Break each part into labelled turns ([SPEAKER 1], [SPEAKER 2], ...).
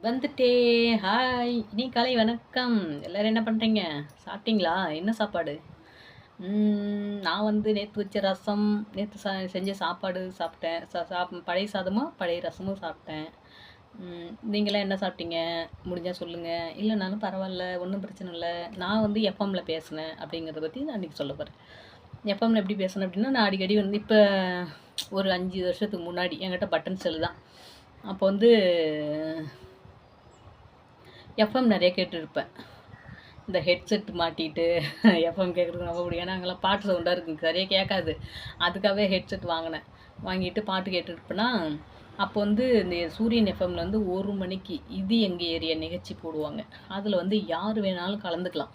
[SPEAKER 1] வந்துட்டே ஹாய்! இனி காலை வணக்கம். எல்லாரும் என்ன பண்றீங்க? சாப்பிட்டீங்களா? என்ன சாப்பாடு? நான் வந்து நேத்து வச்ச ரசம், நேத்து செஞ்ச சாப்பாடு சாப்பிட்டேன். பழைய சாதமும், பழைய ரசமும் சாப்பிட்டேன். நீங்கலாம் என்ன சாப்பிட்டீங்க? முடிஞ்சா சொல்லுங்க. இல்லனாலும் பரவால்ல, ஒண்ணும் பிரச்சனை இல்ல. நான் வந்து எஃப்எம்ல பேசினேன் அப்படிங்கிறத பத்தி நான் இன்னைக்கு சொல்லப் போறேன். எஃப்எம்ல எப்படி பேசினேன் அப்படின்னா, நான் அடிக்கடி வந்து இப்ப ஒரு 5 வருஷத்துக்கு முன்னாடி என்கிட்ட பட்டன் செல் தான். அப்போ வந்து எஃப்எம் நிறைய கேட்டுருப்பேன். இந்த ஹெட்செட் மாட்டிட்டு எஃப்எம் கேட்குறதுக்கு ரொம்ப பிடிக்கும். ஏன்னா அங்கெல்லாம் பாட்டு சவுண்டாக இருக்குங்க, சரியாக கேட்காது. அதுக்காகவே ஹெட்செட் வாங்கினேன். வாங்கிட்டு பாட்டு கேட்டுருப்பேன்னா, அப்போ வந்து இந்த சூரியன் எஃப்எம்ல வந்து 1 மணிக்கு இது எங்கள் ஏரியா நிகழ்ச்சி போடுவாங்க. அதில் வந்து யார் வேணாலும் கலந்துக்கலாம்.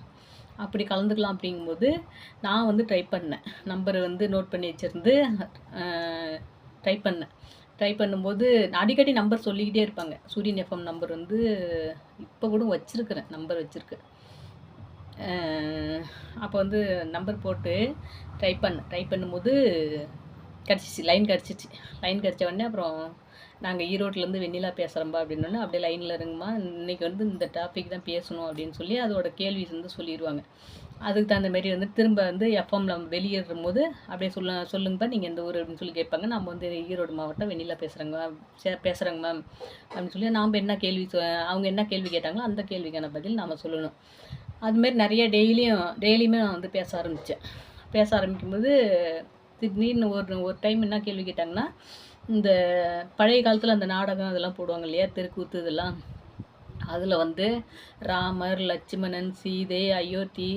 [SPEAKER 1] அப்படி கலந்துக்கலாம் அப்படிங்கும்போது நான் வந்து ட்ரை பண்ணேன். நம்பர் வந்து நோட் பண்ணி வச்சுருந்து ட்ரை பண்ணேன். ட்ரை பண்ணும்போது அடிக்கடி நம்பர் சொல்லிக்கிட்டே இருப்பாங்க. சூரியன் எஃப்எம் நம்பர் வந்து இப்போ கூட வச்சுருக்கிறேன், நம்பர் வச்சுருக்கேன். அப்போ வந்து நம்பர் போட்டு ட்ரை பண்ணும்போது கிடச்சிச்சு, லைன் கிடச்சிச்சு. லைன் கிடச்ச உடனே அப்புறம் நாங்கள் ஈரோட்டிலேருந்து வெண்ணிலா பேசுகிறோம்பா அப்படின்னோடனே அப்படியே லைனில் இருங்கம்மா, இன்றைக்கி வந்து இந்த டாபிக் தான் பேசணும் அப்படின்னு சொல்லி அதோட கேள்வி வந்து சொல்லிடுவாங்க. அதுக்கு தகுந்த மாரி வந்து திரும்ப வந்து எஃப்எம்ல வெளியேறும் போது அப்படியே சொல்லுங்கப்பா நீங்கள் எந்த ஊர் அப்படின்னு சொல்லி கேட்பாங்க. நம்ம வந்து ஈரோடு மாவட்டம் வெண்ணிலா பேசுகிறேங்க பேசுகிறேங்க மேம் அப்படின்னு சொல்லி நாம் என்ன கேள்வி அவங்க என்ன கேள்வி கேட்டாங்களோ அந்த கேள்விக்கான பதில் நாம் சொல்லணும். அதுமாரி நிறைய டெய்லியுமே நான் வந்து பேச ஆரம்பித்தேன். பேச ஆரம்பிக்கும்போது திடீர்னு ஒரு டைம் என்ன கேள்வி கேட்டாங்கன்னா, இந்த பழைய காலத்தில் அந்த நாடகம் இதெல்லாம் போடுவாங்க இல்லையா, தெருக்கூத்து இதெல்லாம். அதில் வந்து ராமர், லட்சுமணன், சீதை, அயோத்தி,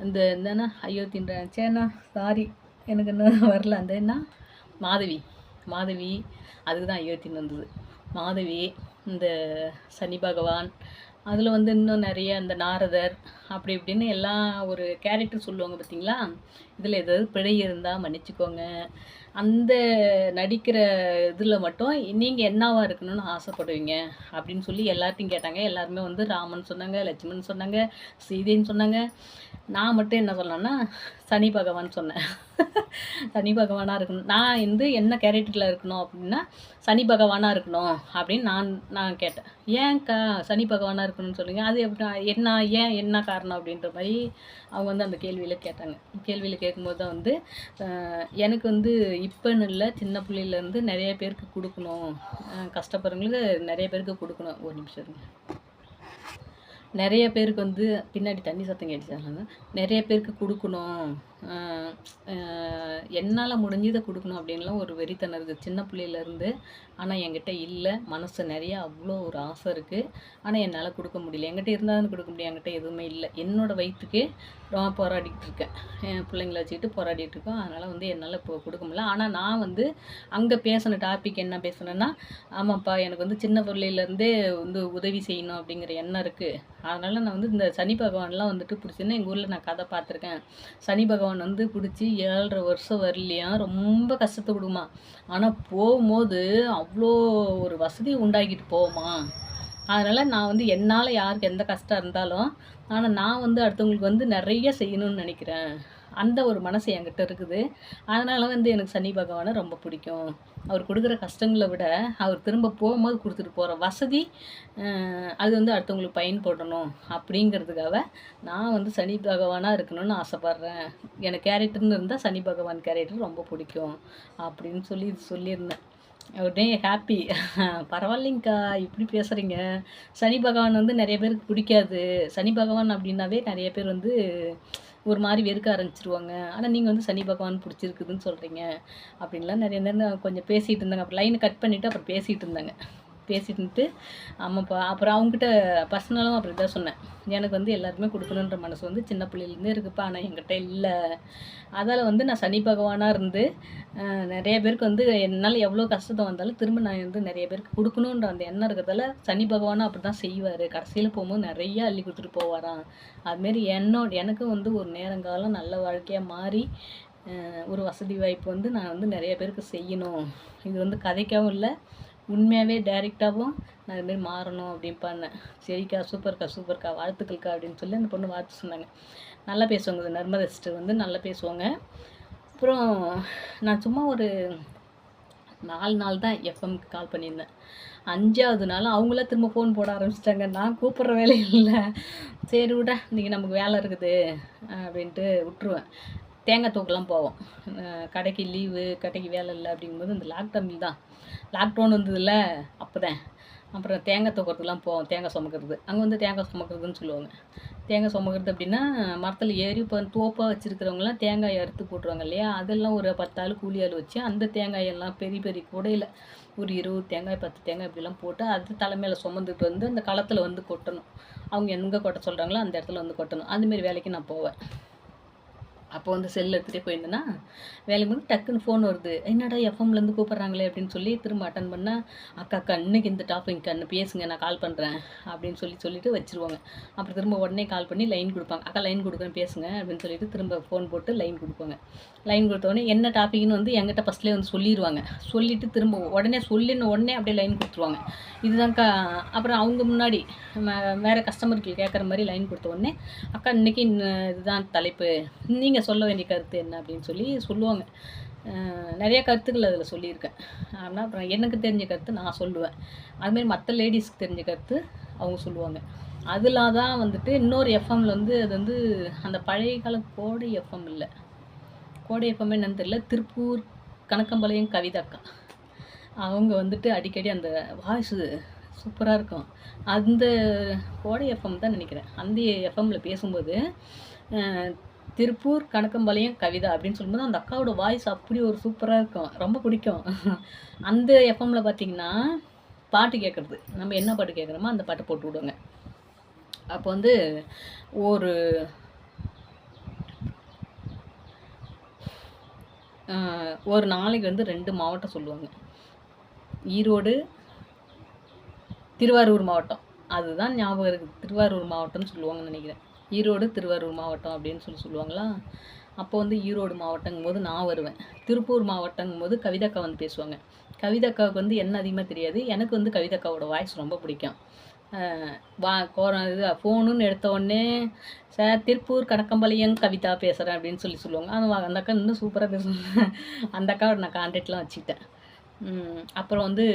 [SPEAKER 1] இந்த என்னென்னா அயோத்தின்ற சேனா சாரி எனக்கு இன்னும் வரல. அந்த என்ன மாதவி அதுக்கு தான் அயோத்தின்னு வந்தது. மாதவி, இந்த சனி பகவான், அதில் வந்து இன்னும் நிறைய இந்த நாரதர் அப்படி இப்படின்னு எல்லாம் ஒரு கேரக்டர் சொல்லுவாங்க பார்த்தீங்களா. இதில் ஏதாவது பிழை இருந்தால் மன்னிச்சுக்கோங்க. அந்த நடிக்கிற இதில் மட்டும் நீங்கள் என்னவா இருக்கணும்னு ஆசைப்படுவீங்க அப்படின்னு சொல்லி எல்லார்ட்டையும் கேட்டாங்க. எல்லாருமே வந்து ராமன் சொன்னாங்க, லட்சுமணன் சொன்னாங்க, சீதைன்னு சொன்னாங்க. நான் மட்டும் என்ன சொன்னேன்னா சனி பகவான் சொன்னேன். சனி பகவானாக இருக்கணும், நான் வந்து என்ன கேரக்டரில் இருக்கணும் அப்படின்னா சனி பகவானாக இருக்கணும் அப்படின்னு நான் கேட்டேன். ஏன்க்கா சனி பகவானாக இருக்கணும்னு சொல்லுங்க, அது எப்படி என்ன காரணம் அப்படின்ற மாதிரி அவங்க வந்து அந்த கேள்வியில் கேட்டாங்க. கேள்வியில் கேட்கும்போது தான் வந்து எனக்கு வந்து இப்போன்னு இல்லை, சின்ன பிள்ளையிலேருந்து நிறைய பேருக்கு கொடுக்கணும், கஷ்டப்படுறவங்களுக்கு நிறைய பேருக்கு கொடுக்கணும். ஒரு நிமிஷம் இருங்க. நிறைய பேருக்கு வந்து பின்னாடி தண்ணி சத்தம் கேட்டுச்சாங்க. நிறைய பேருக்கு கொடுக்கணும், என்னால் முடிஞ்சதை கொடுக்கணும் அப்படின்லாம் ஒரு வெறித்தனம் இருக்குது சின்ன பிள்ளையிலேருந்து. ஆனால் என்கிட்ட இல்லை, மனசு நிறையா அவ்வளோ ஒரு ஆசை இருக்குது. ஆனால் என்னால் கொடுக்க முடியல. என்கிட்ட இருந்தாலும் கொடுக்க முடியும், என்கிட்ட எதுவுமே இல்லை. என்னோடய வயிற்றுக்கே நான் போராடிக்கிட்டு இருக்கேன், என் பிள்ளைங்கள வச்சுக்கிட்டு போராடிட்டு இருக்கோம். அதனால் வந்து என்னால் இப்போ கொடுக்க முடியல. ஆனால் நான் வந்து அங்கே பேசின டாபிக் என்ன பேசுனேன்னா, ஆமாப்பா எனக்கு வந்து சின்ன பிள்ளையிலேருந்தே வந்து உதவி செய்யணும் அப்படிங்கிற எண்ணம் இருக்குது. அதனால் நான் வந்து இந்த சனி பகவான்லாம் வந்துட்டு பிடிச்சின்னா, எங்கள் ஊரில் நான் கதை பார்த்துருக்கேன். சனி பகவான் வந்து பிடிச்சி 7.5 வருஷம் வரலையா ரொம்ப கஷ்டத்தை கொடுமா. ஆனால் போகும்போது அவ்வளோ ஒரு வசதி உண்டாக்கிட்டு போமா. அதனால் நான் வந்து என்னால் யாருக்கு எந்த கஷ்டம் இருந்தாலும், ஆனால் நான் வந்து அடுத்தவங்களுக்கு வந்து நிறைய செய்யணும்னு நினைக்கிறேன். அந்த ஒரு மனசு என்கிட்ட இருக்குது. அதனால வந்து எனக்கு சனி பகவானை ரொம்ப பிடிக்கும். அவர் கொடுக்குற கஷ்டங்களை விட அவர் திரும்ப போகும்போது கொடுத்துட்டு போகிற வசதி, அது வந்து அடுத்தவங்களுக்கு பயன்படணும் அப்படிங்கிறதுக்காக நான் வந்து சனி பகவானாக இருக்கணும்னு ஆசைப்பட்றேன். எனக்கு கேரக்டர்னு இருந்தால் சனி பகவான் கேரக்டர் ரொம்ப பிடிக்கும் அப்படின்னு சொல்லியிருந்தேன். உடனே ஹாப்பி. பரவாயில்லைங்கக்கா இப்படி பேசுகிறீங்க. சனி பகவான் வந்து நிறைய பேருக்கு பிடிக்காது. சனி பகவான் அப்படின்னாவே நிறைய பேர் வந்து ஒரு மாதிரி வெறுக்க ஆரம்பிச்சிருவாங்க. ஆனால் நீங்கள் வந்து சனி பகவான் பிடிச்சிருக்குதுன்னு சொல்கிறீங்க அப்படின்லாம் நிறைய நேரம் கொஞ்சம் பேசிகிட்டு இருந்தாங்க. அப்புறம் லைனை கட் பண்ணிவிட்டு அப்புறம் பேசிகிட்டு இருந்தாங்க. பேசிட்டு ஆமாப்பா, அப்புறம் அவங்ககிட்ட பர்சனலாகவும் அப்படி தான் சொன்னேன். எனக்கு வந்து எல்லாருமே கொடுக்கணுன்ற மனசு வந்து சின்ன பிள்ளையிலேருந்தே இருக்குப்பா, ஆனால் என்கிட்ட இல்லை. அதால் வந்து நான் சனி பகவானாக இருந்து நிறைய பேருக்கு வந்து என்னால் எவ்வளோ கஷ்டத்தை வந்தாலும் திரும்ப நான் வந்து நிறைய பேருக்கு கொடுக்கணுன்ற அந்த எண்ணம் இருக்கிறதால சனி பகவானும் அப்படி தான் செய்வார். கடைசியில் போகும்போது நிறையா அள்ளி கொடுத்துட்டு போவாராம். அதுமாரி எனக்கும் வந்து ஒரு நேரங்காலம் நல்ல வாழ்க்கையாக மாறி ஒரு வசதி வாய்ப்பு வந்து நான் வந்து நிறைய பேருக்கு செய்யணும். இது வந்து கதைக்காகவும் இல்லை, உண்மையாகவே டைரெக்டாகவும் நான் இதுமாரி மாறணும் அப்படின்னு பண்ணேன். சரிக்கா, சூப்பர்க்கா வாழ்த்துக்கள்க்கா அப்படின்னு சொல்லி அந்த பொண்ணு வாழ்த்து சொன்னாங்க. நல்லா பேசுவாங்க, இந்த நர்மதா சிஸ்டர் வந்து நல்லா பேசுவாங்க. அப்புறம் நான் சும்மா ஒரு 4 நாள் தான் எஃப்எம்க்கு கால் பண்ணியிருந்தேன். 5வது நாள் அவங்களா திரும்ப ஃபோன் போட ஆரம்பிச்சிட்டாங்க. நான் கூப்பிட்ற வேலை இல்ல. சரி விட்றா இன்னைக்கு நமக்கு வேலை இருக்குது அப்படின்ட்டு விட்டுருவேன். தேங்காய் தூக்கலாம் போவோம். கடைக்கு லீவு, கடைக்கு வேலை இல்ல அப்படிங்கும்போது இந்த லாக்டவுன் தான். லாக்டவுன் வந்ததுல்ல அப்பதான். அப்புறம் தேங்காய் தூக்கிறதுக்குலாம் போவோம். தேங்காய் சுமக்கிறது. அங்கே வந்து தேங்காய் சுமக்கிறதுன்னு சொல்லுவாங்க. தேங்காய் சுமக்கிறது அப்படின்னா, மரத்துல ஏறி இப்போ தோப்பா வச்சிருக்கிறவங்கலாம் தேங்காய் அறுத்து போட்டுருவாங்க இல்லையா? அதெல்லாம் ஒரு 10 ஆள் கூலி ஆள் வச்சு, அந்த தேங்காயெல்லாம் பெரிய பெரிய கூடையில ஒரு 20 தேங்காய், 10 தேங்காய் இப்படிலாம் போட்டு, அது தலை மேல சுமந்துட்டு வந்து அந்த களத்துல வந்து கொட்டணும். அவங்க எங்க கொட்ட சொல்றாங்களோ அந்த இடத்துல வந்து கொட்டணும். அந்த மாரி வேலைக்கு நான் போவேன். அப்போ வந்து செல் எடுத்துகிட்டே போயிருந்தேன்னா, வேலைக்கு போது டக்குன்னு ஃபோன் வருது. என்னடா எஃப்எம்லேருந்து கூப்பிட்றாங்களே அப்படின்னு சொல்லி திரும்ப அட்டன் பண்ணால், அக்கா அக்கா இன்னைக்கு இந்த டாபிக் அண்ணு பேசுங்க நான் கால் பண்ணுறேன் அப்படின்னு சொல்லிட்டு வச்சுருவாங்க. அப்புறம் திரும்ப உடனே கால் பண்ணி லைன் கொடுப்பாங்க. அக்கா லைன் கொடுக்குறேன் பேசுங்க அப்படின்னு சொல்லிட்டு திரும்ப ஃபோன் போட்டு லைன் கொடுப்பாங்க. லைன் கொடுத்தோடனே என்ன டாபிக்னு வந்து என்கிட்ட ஃபஸ்ட்லேயே வந்து சொல்லிடுவாங்க. சொல்லிவிட்டு திரும்ப உடனே சொல்லின உடனே அப்படியே லைன் கொடுத்துருவாங்க. இதுதான்க்கா. அப்புறம் அவங்க முன்னாடி வேறு கஸ்டமருக்கு கேட்குற மாதிரி லைன் கொடுத்த உடனே, அக்கா இன்னைக்கு இதுதான் தலைப்பு, நீங்கள் சொல்ல வேண்டிய கருத்து என்ன அப்படின்னு சொல்லி சொல்லுவாங்க. நிறைய கருத்துக்கள் அதில் சொல்லியிருக்கேன். ஆனால் அப்புறம் எனக்கு தெரிஞ்ச கருத்து நான் சொல்லுவேன். அதுமாரி மற்ற லேடிஸ்க்கு தெரிஞ்ச கருத்து அவங்க சொல்லுவாங்க. அதில் தான் வந்துட்டு இன்னொரு எஃப்எம்மில் வந்து அது வந்து அந்த பழைய கால கோடை எஃப்எம் இல்லை, கோடை எஃப்எம் என்னன்னு தெரியல, திருப்பூர் கணக்கம்பாளையம் கவிதாக்கா அவங்க வந்துட்டு அடிக்கடி அந்த வாய்ஸு சூப்பராக இருக்கும். அந்த கோடை எஃப்எம் தான் நினைக்கிறேன். அந்த எஃப்எம்மில் பேசும்போது திருப்பூர் கணக்கம்பாளையம் கவிதா அப்படின்னு சொல்லும்போது அந்த அக்காவோட வாய்ஸ் அப்படி ஒரு சூப்பராக இருக்கும். ரொம்ப பிடிக்கும். அந்த எஃப்எம்மில் பார்த்தீங்கன்னா பாட்டு கேட்குறது, நம்ம என்ன பாட்டு கேட்குறோமோ அந்த பாட்டு போட்டு விடுவாங்க. அப்போ வந்து ஒரு ஒரு நாளைக்கு வந்து 2 மாவட்டம் சொல்லுவாங்க. ஈரோடு, திருவாரூர் மாவட்டம். அதுதான் ஞாபகம் இருக்குது. திருவாரூர் மாவட்டம்னு சொல்லுவாங்கன்னு நினைக்கிறேன். ஈரோடு, திருவாரூர் மாவட்டம் அப்படின்னு சொல்லுவாங்களா? அப்போ வந்து ஈரோடு மாவட்டங்கும்போது நான் வருவேன். திருப்பூர் மாவட்டங்கும்போது கவிதாக்கா வந்து பேசுவாங்க. கவிதாக்காவுக்கு வந்து என்ன அதிகமாக தெரியாது. எனக்கு வந்து கவிதாக்காவோட வாய்ஸ் ரொம்ப பிடிக்கும். இது ஃபோனுன்னு எடுத்த உடனே, சார் திருப்பூர் கணக்கம்பாளையம் கவிதா பேசுகிறேன் அப்படின்னு சொல்லுவாங்க. அந்த அக்கா இன்னும் சூப்பராக பேசுவாங்க. அந்த அக்காவோட நான் கான்டாக்ட்லாம் வச்சுக்கிட்டேன். அப்புறம் வந்து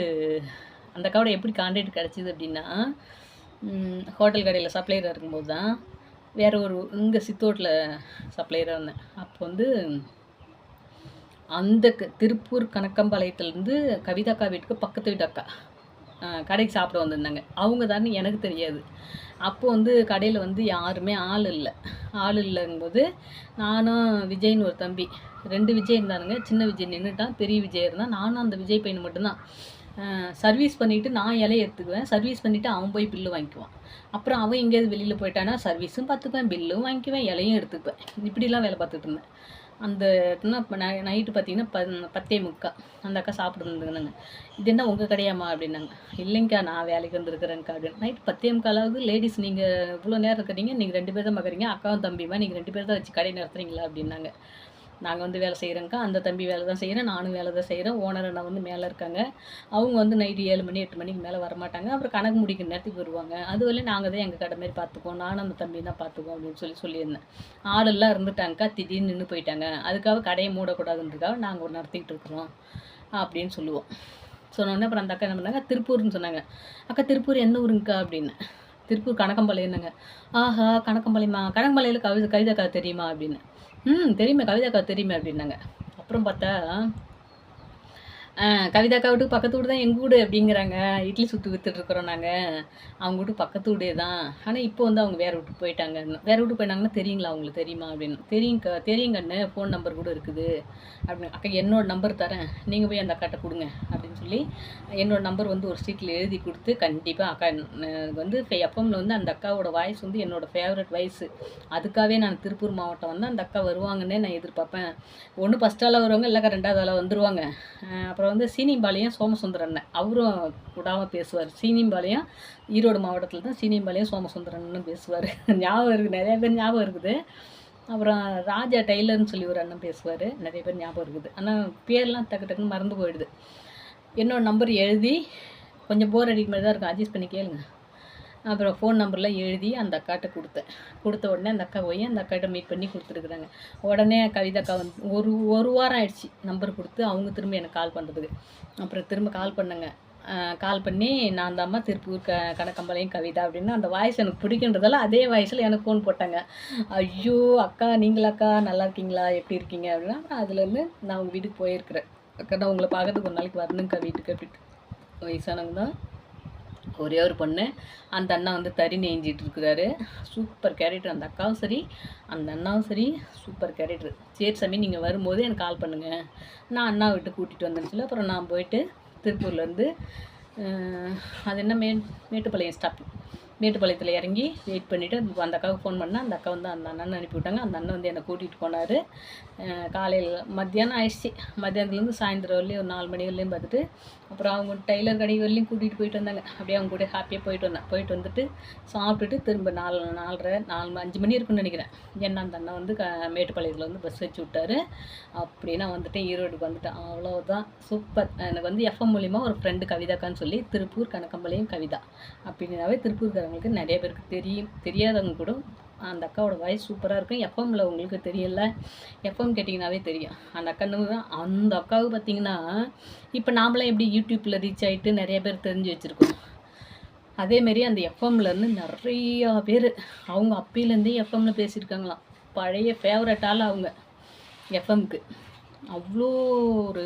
[SPEAKER 1] அந்த அக்காவோட எப்படி கான்டாக்ட் கிடச்சிது அப்படின்னா, ஹோட்டல் கடையில் சப்ளையராக இருக்கும்போது தான் வேறு ஒரு இங்கே சித்தோட்டில் சப்ளையராக இருந்தேன். அப்போ வந்து அந்த திருப்பூர் கணக்கம்பாளையத்துலேருந்து கவிதாக்கா வீட்டுக்கு பக்கத்து வீட்டு அக்கா கடைக்கு சாப்பிட வந்திருந்தாங்க. அவங்க தானே எனக்கு தெரியாது. அப்போ வந்து கடையில் வந்து யாருமே ஆள் இல்லைங்கும்போது நானும் விஜய்னு ஒரு தம்பி, 2 விஜய் இருந்தானுங்க. சின்ன விஜய் நின்றுட்டான், பெரிய விஜய் இருந்தான். நானும் அந்த விஜய் பையன் மட்டும்தான். சர்வீஸ் பண்ணிவிட்டு நான் இலைய எடுத்துக்குவேன். சர்வீஸ் பண்ணிவிட்டு அவன் போய் பில்லு வாங்கிக்குவான். அப்புறம் அவன் எங்கேயாவது வெளியில் போயிட்டானா சர்வீஸும் பார்த்துக்குவேன், பில்லும் வாங்கிக்குவேன், இலையும் எடுத்துக்குவேன். இப்படிலாம் வேலை பார்த்துட்டு இருந்தேன். அந்த இடத்துல இப்போ நைட்டு பார்த்தீங்கன்னா 10:45 அந்த அக்கா சாப்பிட்டுருந்துங்க. இது என்ன உங்கள் கடையாம்மா அப்படின்னாங்க. இல்லைங்க்கா நான் வேலைக்கு வந்துருக்குறேங்க்கா அப்படின்னு. நைட்டு 10:45 லேடிஸ் நீங்கள் இவ்வளோ நேரம் இருக்கிறீங்க, நீங்கள் 2 பேர் தான் பார்க்குறீங்க, அக்காவும் தம்பிமா நீங்கள் 2 பேர் தான் வச்சு கடை நடத்துறீங்களா அப்படின்னாங்க. நாங்கள் வந்து வேலை செய்கிறோங்க்கா, அந்த தம்பி வேலை தான் செய்கிறேன், நானும் வேலை தான் செய்கிறேன். ஓனர் அண்ணா வந்து மேலே இருக்காங்க. அவங்க வந்து நைட்டு 7 மணி 8 மணிக்கு மேலே வரமாட்டாங்க. அப்புறம் கணக்கு முடிக்கிற நேரத்துக்கு வருவாங்க. அதுவரையும் நாங்கள் தான் எங்கள் கடை மாரி பார்த்துக்குவோம், நானும் அந்த தம்பி தான் பார்த்துக்குவோம் அப்படின்னு சொல்லியிருந்தேன். ஆளெல்லாம் இருந்துட்டாங்கக்கா, திடீர்னு நின்று போயிட்டாங்க. அதுக்காக கடையை மூடக்கூடாதுன்றதுக்காக நாங்கள் ஒரு நடத்திக்கிட்டு இருக்கிறோம் அப்படின்னு சொல்லுவோம். சொன்னோடனே அப்புறம் அந்த அக்கா என்ன பண்ணாங்க, திருப்பூர்னு சொன்னாங்க. அக்கா திருப்பூர் எந்த ஊருங்கக்கா அப்படின்னு. திருப்பூர் கணக்கம்பாளையம்னாங்க. ஆஹா கணக்கம்பாளையமா, கணக்கம்பாளையில் கவிதாக்கா தெரியுமா அப்படின்னு. தெரியுமே கவிதாக்கா தெரியுமே அப்படின்னாங்க. அப்புறம் பார்த்தா கவிதாக்கா வீட்டுக்கு பக்கத்து வீடு தான் எங்கள் வீடு அப்படிங்கிறாங்க. இட்லி சுட்டு விற்றுட்ருக்குறோம் நாங்கள். அவங்க வீட்டுக்கு பக்கத்து வீடே தான். ஆனால் இப்போ வந்து அவங்க வேறு வீட்டுக்கு போயிட்டாங்கன்னு. வேறு வீட்டுக்கு போயிட்டாங்கன்னா தெரியுங்களா உங்களுக்கு தெரியுமா அப்படின்னு. தெரியுங்கண்ணு, ஃபோன் நம்பர் கூட இருக்குது அப்படின்னு. அக்கா என்னோடய நம்பர் தரேன், நீங்கள் போய் அந்த அக்காட்ட கொடுங்க அப்படின்னு சொல்லி என்னோடய நம்பர் வந்து ஒரு சீட்டில் எழுதி கொடுத்து, கண்டிப்பாக அக்கா வந்து எஃப்எம்மில் வந்து அந்த அக்காவோட வாய்ஸ் வந்து என்னோடய ஃபேவரட் வாய்ஸு. அதுக்காகவே நான் திருப்பூர் மாவட்டம் வந்து அந்த அக்கா வருவாங்கன்னே நான் எதிர்பார்ப்பேன். ஒன்று ஃபஸ்ட் ஆளாக வருவாங்க, இல்லைக்கா 2வது ஆளாக வந்துடுவாங்க. அப்புறம் வந்து சீனிபாளையம் சோமசுந்தரன் அவரும் விடாமல் பேசுவார். சீனிபாளையம் ஈரோடு மாவட்டத்தில் தான் சீனிபாளையம் சோமசுந்தரன்னு பேசுவார். ஞாபகம் இருக்குது, நிறைய பேர் ஞாபகம் இருக்குது. அப்புறம் ராஜா டெய்லர்னு சொல்லி ஒரு அண்ணன் பேசுவார், நிறைய பேர் ஞாபகம் இருக்குது. ஆனால் பேர்லாம் டக்குன்னு மறந்து போயிடுது. என்னோடய நம்பர் எழுதி, கொஞ்சம் போர் அடிக்க மாதிரி தான் இருக்கும், அட்ஜஸ்ட் பண்ணி கேளுங்க. அப்புறம் ஃபோன் நம்பர்லாம் எழுதி அந்த அக்காட்ட கொடுத்த உடனே அந்த அக்கா போய் அந்த அக்காட்ட மீட் பண்ணி கொடுத்துருக்குறாங்க. உடனே கவிதாக்கா வந்து ஒரு வாரம் ஆயிடுச்சு நம்பர் கொடுத்து அவங்க திரும்ப எனக்கு கால் பண்ணுறதுக்கு. அப்புறம் திரும்ப கால் பண்ணேங்க. கால் பண்ணி நான் தாம்மா திருப்பூர் கனகம்பாளையம் கவிதா அப்படின்னு அந்த வாய்ஸ் எனக்கு பிடிக்குன்றதால அதே வாய்ஸில் எனக்கு ஃபோன் போட்டாங்க. ஐயோ! அக்கா நீங்களாக்கா நல்லா இருக்கீங்களா? எப்படி இருக்கீங்க? அப்படின்னா அப்புறம் அதுலேருந்து நான் உங்கள் வீட்டுக்கு போயிருக்கிறேன். அக்கா நான் உங்களை பார்க்கறதுக்கு ஒரு நாளைக்கு வரணுங்க்கா வீட்டுக்கு அப்படின்ட்டு. வயசானவங்க தான். ஒரே ஒரு பொண்ணு. அந்த அண்ணா வந்து தறி நெய்ஞ்சிட்டு இருக்கிறாரு. Super character. அந்த அக்காவும் சரி, அந்த அண்ணாவும் சரி சூப்பர் கேரக்டர். சரி சாமி நீங்கள் வரும்போது எனக்கு கால் பண்ணுங்கள். நான் அண்ணா விட்டு கூட்டிகிட்டு வந்தேன்னு சொல்லி அப்புறம் நான் போயிட்டு திருப்பூர்லேருந்து அது என்ன மேட்டுப்பாளையம் ஸ்டாப். மேட்டுப்பாளையத்தில் இறங்கி வெயிட் பண்ணிவிட்டு அந்த அக்காவுக்கு ஃபோன் பண்ணேன். அந்த அக்கா வந்து அந்த அண்ணனை அனுப்பிவிட்டாங்க. அந்த அண்ணன் வந்து என்னை கூட்டிகிட்டு போனார். காலையில் மத்தியானம் ஆயிடுச்சு. மத்தியானத்துலேருந்து சாயந்தரம் வரலையும் ஒரு 4 மணி வரலையும் பார்த்துட்டு அப்புறம் அவங்க டெய்லர் கடை வரலையும் கூட்டிகிட்டு போயிட்டு வந்தாங்க. அப்படியே அவங்க கூட ஹாப்பியாக போயிட்டு வந்தேன். போயிட்டு வந்துட்டு சாப்பிட்டுட்டு திரும்ப 5 மணி இருக்குன்னு நினைக்கிறேன். ஏன்னா அந்த அண்ணன் வந்து மேட்டுப்பாளையத்தில் வந்து பஸ் வச்சு விட்டாரு. அப்படி நான் வந்துட்டேன், ஈரோடுக்கு வந்துட்டேன். அவ்வளோதான். சூப்பர். எனக்கு வந்து எஃப்எம் மூலிமா ஒரு ஃப்ரெண்டு கவிதாக்கான்னு சொல்லி திருப்பூர் கனகம்பாளையம் கவிதா அப்படின்னாவே திருப்பூர்காரங்களுக்கு நிறைய பேருக்கு தெரியாதவங்க கூட அந்த அக்காவோட வாய்ஸ் சூப்பராக இருக்கும். எஃப்எம்மில் உங்களுக்கு தெரியல, எஃப்எம் கேட்டிங்கனாவே தெரியும். அந்த அக்கா தான். அந்த அக்காவுக்கு பார்த்திங்கன்னா இப்போ நாமளாம் எப்படி யூடியூப்பில் ரீச் ஆகிட்டு நிறைய பேர் தெரிஞ்சு வச்சுருக்கோம். அதேமாரி அந்த எஃப்எம்லேருந்து நிறையா பேர் அவங்க அப்பையிலேருந்தே எஃப்எம்மில் பேசியிருக்காங்களாம். பழைய ஃபேவரட்டால் அவங்க எஃப்எம்க்கு அவ்வளோ ஒரு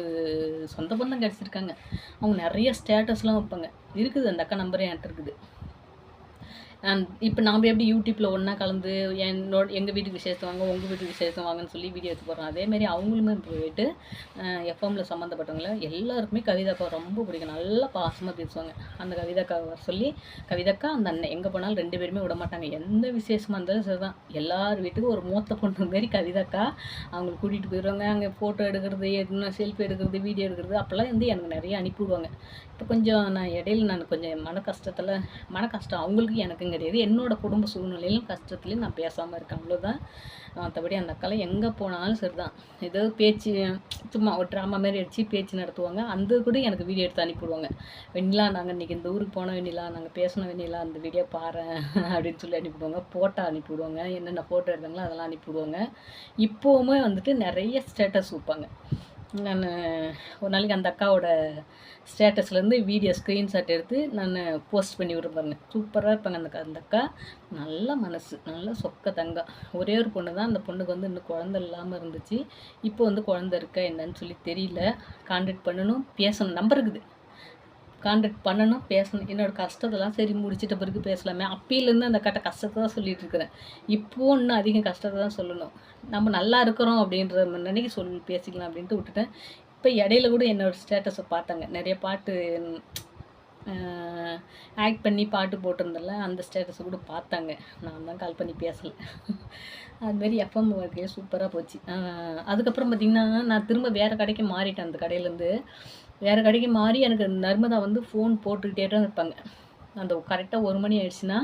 [SPEAKER 1] சொந்த பந்தம் கிடச்சிருக்காங்க. அவங்க நிறைய ஸ்டேட்டஸ்லாம் வைப்பாங்க. இருக்குது அந்த அக்கா நம்பரே என்கிட்ட இருக்குது. இப்போ நாம் எப்படி யூடியூப்பில் ஒன்றா கலந்து எங்கள் வீட்டுக்கு விசேஷம் வாங்க, உங்கள் வீட்டுக்கு விசேஷம் வாங்கன்னு சொல்லி வீடியோ எடுத்து போடுறோம். அதேமாரி அவங்களுமே போயிட்டு எஃப்எம்மில் சம்மந்தப்பட்டவங்கள எல்லாருக்குமே கவிதாக்கா ரொம்ப பிடிக்கும். நல்லா பாசமாக பேசுவாங்க. அந்த கவிதாக்காவை சொல்லி கவிதாக்கா அந்த அண்ணன் எங்கே போனாலும் 2 பேருமே விட மாட்டாங்க. எந்த விசேஷமாக இருந்தாலும் சரிதான், எல்லார் வீட்டுக்கும் ஒரு மூத்த பொண்ணு மாரி கவிதாக்கா அவங்களை கூட்டிகிட்டு போயிடுவாங்க. அங்கே ஃபோட்டோ எடுக்கிறது, செல்ஃபி எடுக்கிறது, வீடியோ எடுக்கிறது அப்போல்லாம் வந்து எனக்கு நிறைய அனுப்பிவிடுவாங்க. இப்போ கொஞ்சம் நான் இடையில நான் கொஞ்சம் மன கஷ்டம் அவங்களுக்கு எனக்கும் கிடையாது. என்னோடய குடும்ப சூழ்நிலையிலும் கஷ்டத்துலேயும் நான் பேசாமல் இருக்கேன். அவ்வளோதான். மற்றபடி அந்த அக்காலாம் எங்கே போனாலும் சரி தான், ஏதோ பேச்சு சும்மா ஒரு ட்ராமா மாரி அடித்து பேச்சு நடத்துவாங்க. அந்த கூட எனக்கு வீடியோ எடுத்து அனுப்பிவிடுவாங்க. வெண்ணிலா நாங்கள் இன்றைக்கி இந்த ஊருக்கு போன வெண்ணிலா, நாங்கள் பேசின வெண்ணிலா, அந்த வீடியோ பாரேன் அப்படின்னு சொல்லி அனுப்பிவிடுவாங்க. ஃபோட்டோ அனுப்பிவிடுவாங்க. என்னென்ன ஃபோட்டோ எடுத்தாங்களோ அதெல்லாம் அனுப்பிவிடுவாங்க. இப்போவுமே வந்துட்டு நிறைய ஸ்டேட்டஸ் வைப்பாங்க. நான் ஒரு நாளைக்கு அந்த அக்காவோட ஸ்டேட்டஸ்லேருந்து வீடியோ ஸ்க்ரீன்ஷாட் எடுத்து நான் போஸ்ட் பண்ணி விடுறேன். சூப்பராக இருப்பாங்க அந்த அக்கா. நல்ல மனசு, நல்ல சொக்க தங்கம். ஒரே ஒரு பொண்ணு தான். அந்த பொண்ணுக்கு வந்து இன்னும் குழந்தை இல்லாமல் இருந்துச்சு. இப்போ வந்து குழந்தை இருக்கா என்னன்னு சொல்லி தெரியல. கான்டாக்ட் பண்ணணும், பேசணும். நம்பர் இருக்குது. கான்டாக்ட் பண்ணணும், பேசணும். என்னோடய கஷ்டத்தெல்லாம் சரி முடிச்சிட்ட பிறகு பேசலாமே. அப்பையிலேருந்து அந்த கட்ட கஷ்டத்தை தான் சொல்லிகிட்டு இருக்கிறேன். இப்போது இன்னும் அதிகம் கஷ்டத்தை தான் சொல்லணும். நம்ம நல்லா இருக்கிறோம் அப்படின்ற நினைக்க பேசிக்கலாம் அப்படின்ட்டு விட்டுட்டேன். இப்போ இடையில கூட என்னோடய ஸ்டேட்டஸை பார்த்தாங்க. நிறைய பாட்டு ஆக்ட் பண்ணி பாட்டு போட்டிருந்தல, அந்த ஸ்டேட்டஸை கூட பார்த்தாங்க. நான் தான் கால் பண்ணி பேசலை. அதுமாரி எஃப்எம் வாழ்க்கையே சூப்பராக போச்சு. அதுக்கப்புறம் பார்த்திங்கன்னா நான் திரும்ப வேறு கடைக்கு மாறிட்டேன். அந்த கடையிலேருந்து வேறு கடைக்கு மாறி எனக்கு நர்மதா வந்து ஃபோன் போட்டுக்கிட்டே தான் இருப்பாங்க. அந்த கரெக்டாக 1 மணி ஆயிடுச்சுன்னா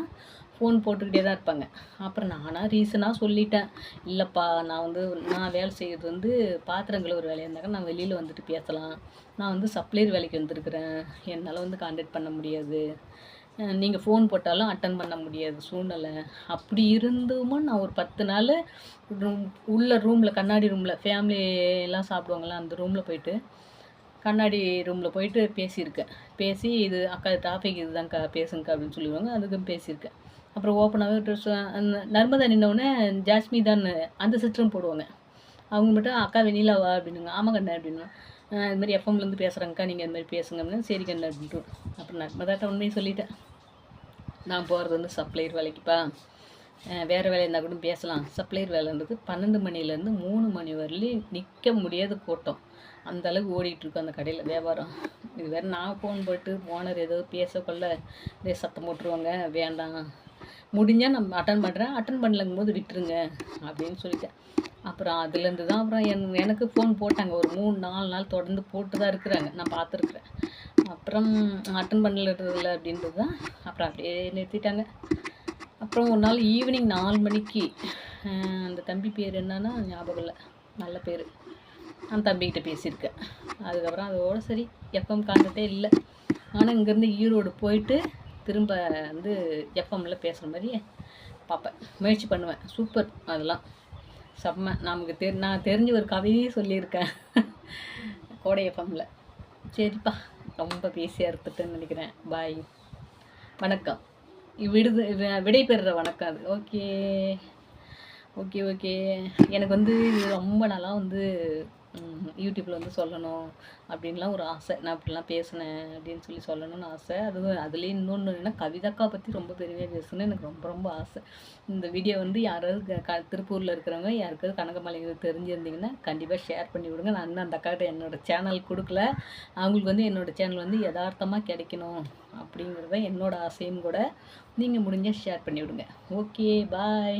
[SPEAKER 1] ஃபோன் போட்டுக்கிட்டே தான் இருப்பாங்க. அப்புறம் நானாக ரீசனாக சொல்லிட்டேன், இல்லைப்பா நான் வேலை செய்கிறது வந்து பாத்திரம் கழுவுற வேலையாக இருந்தாக்க நான் வெளியில் வந்துட்டு பேசலாம். நான் வந்து சப்ளையர் வேலைக்கு வந்திருக்கிறேன். என்னால் வந்து கான்டாக்ட் பண்ண முடியாது. நீங்கள் ஃபோன் போட்டாலும் அட்டன் பண்ண முடியாது சூழ்நிலை. அப்படி இருந்தும் நான் ஒரு 10 நாள் ரூமில் கண்ணாடி ரூமில் ஃபேமிலியெல்லாம் சாப்பிடுவாங்கள்ல, அந்த ரூமில் போயிட்டு கண்ணாடி ரூமில் போயிட்டு பேசியிருக்கேன். பேசி இது அக்கா டாபிக் இதுதான்க்கா பேசுங்கக்கா அப்படின்னு சொல்லிடுவாங்க. அதுக்கும் பேசியிருக்கேன். அப்புறம் ஓப்பனாகவே அந்த நர்மதா நின்னவுடனே ஜாஸ்மி தான் அந்த சிஸ்டரும் போடுவாங்க. அவங்க மட்டும் அக்கா வெண்ணிலாவா அப்படின்னுங்க. ஆமாம் கண்ணு அப்படின்னு. இதுமாதிரி எஃப்எம்லேருந்து பேசுகிறேங்க்கா, நீங்கள் இதுமாதிரி பேசுங்க அப்படின்னு. சரி கண்ணு அப்படின்ட்டு அப்புறம் நர்மதாட்ட உண்மையை சொல்லிட்டேன். நான் போகிறது வந்து சப்ளையர் வேலைக்குப்பா, வேறு வேலை இருந்தால் கூட பேசலாம். சப்ளையர் வேலைன்றது 12 மணிலேருந்து 3 மணி வரலையும் நிற்க முடியாத கூட்டம். அந்த அளவுக்கு ஓடிட்டுருக்கும் அந்த கடையில் வியாபாரம். இது வேறு நான் ஃபோன் போட்டு ஓனர் ஏதோ பேசக்கொள்ள இதே சத்தம் போட்டுருவாங்க. வேண்டாம், முடிஞ்சால் நம்ம அட்டன் பண்ணுறேன், அட்டன் பண்ணலங்கும் போது விட்டுருங்க அப்படின்னு சொல்லிட்டேன். அப்புறம் அதுலேருந்து தான் அப்புறம் எனக்கு ஃபோன் போட்டாங்க. ஒரு 3-4 நாள் தொடர்ந்து போட்டு தான் இருக்கிறாங்க. நான் பார்த்துருக்குறேன். அப்புறம் அட்டன் பண்ணல அப்படின்றது தான் அப்புறம் அப்படியே நிறுத்திட்டாங்க. அப்புறம் ஒரு நாள் ஈவினிங் 4 மணிக்கு அந்த தம்பி பேர் என்னன்னா ஞாபகம் இல்லை, நல்ல பேர். அந்த தம்பிக்கிட்ட பேசியிருக்கேன். அதுக்கப்புறம் அதோட சரி, எஃப்எம் கான்டாக்டே இல்லை. ஆனால் இங்கேருந்து ஈரோடு போயிட்டு திரும்ப வந்து எஃப்எம்மில் பேசுகிற மாதிரி பார்ப்பேன், முயற்சி பண்ணுவேன். சூப்பர், அதெல்லாம் செம்ம. நான் தெரிஞ்ச ஒரு கவிதையும் சொல்லியிருக்கேன் கோடை எஃப்எம்மில். சரிப்பா, ரொம்ப பேசி அறுத்துட்டேன்னு நினைக்கிறேன். பாய், வணக்கம். விடை பெறுற வணக்கம் அது. Okay okay okay. எனக்கு வந்து இது ரொம்ப நாளாக வந்து யூடியூப்பில் வந்து சொல்லணும் அப்படின்லாம் ஒரு ஆசை. நான் இப்படிலாம் பேசினேன் அப்படின்னு சொல்லணும்னு ஆசை. அதுவும் அதுலேயும் இன்னொன்று என்னென்னா, கவிதாக்கா பற்றி ரொம்ப பெருமையாக பேசணும்னு எனக்கு ரொம்ப ரொம்ப ஆசை. இந்த வீடியோ வந்து யாராவது திருப்பூரில் இருக்கிறவங்க யாருக்காவது கனகமலை தெரிஞ்சிருந்தீங்கன்னா கண்டிப்பாக ஷேர் பண்ணி விடுங்க. நான் இன்னும் அந்த அக்காக்கிட்ட என்னோடய சேனல் கொடுக்கல. அவங்களுக்கு வந்து என்னோடய சேனல் வந்து யதார்த்தமாக கிடைக்கணும் அப்படிங்கிறது தான் என்னோடய ஆசையும் கூட. நீங்கள் முடிஞ்சால் ஷேர் பண்ணி விடுங்க. ஓகே, பாய்.